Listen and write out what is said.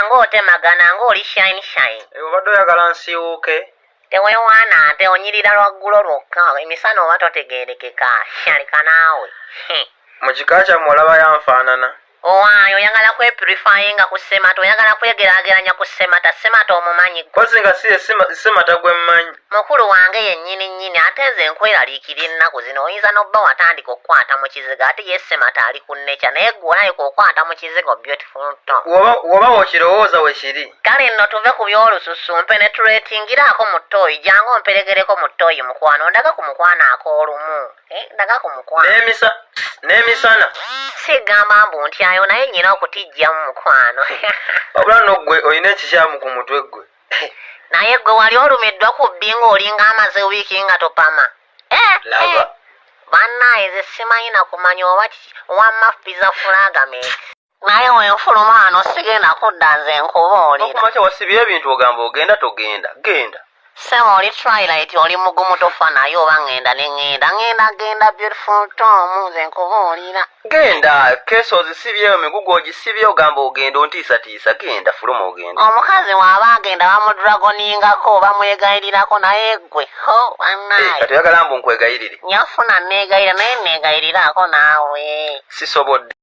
ng'otemagana ng'oli shine. Obadde oyagala nsiiwuuke? Teweewaana ate onyirira lwaggulo lwokka emisana oba totegeerekeka shalika naawe. Mu kika kyammwe olaba yanfaanana? Owaayo oyagala kwepurifayinga ku Ssemata, oyagala kwegeraageranya ku Ssemata, Ssemata omumanyi. Kozi nga si Ssemata gwe mmanyi. Mukulu wange yennyini nnyini ate nze nkweraliikira ennaku zino oyinza n'obba watandika okukwata mu kizigo ate ye Ssemata ali ku Nature naye ggwe olabika okwata mu kizigo beautiful to. Woba wokirowooza we kiri? Kale nno tuve ku by'olususu mpenetratingiraako mu ttooyi jangu omperegereko mu ttooyi mukwano ndaga ku mukwano ak'olumu. Ndaga ku mukwano. N'emisana? Sigamba mbu ntyayo naye nnyina okutijjamu mukwano. Wabula nno ggwe olina ekikyamu ku mutwe ggwe. Naye ggwe wali olumiddwa ku bbinga olinga amaze wiiki nga topama. Laba. Bannaye ze simanyi na kumanya oba wamma pizza fragment. Naye wenfuluma wano sigenda kudda nze nkubuulira. Okumakya wasibye ebintu ogamba ogenda togenda. Genda. Sema oli twilight oli mugumu tofa naye oba ngenda ne ngenda beautiful Tom nze nkubuulira. Genda keso ozisibyeyo migugu ogisibye ogamba ogenda ontiisatiisa genda fuluma ogenda. Omukazi waaba agenda bamudragoningako bamwegayirirako naye ggwe bannaye. Kati oyagala mbu nkwegayirire? Nyafuna neegayirira naye neegayiriraako naawe. Sisobodde.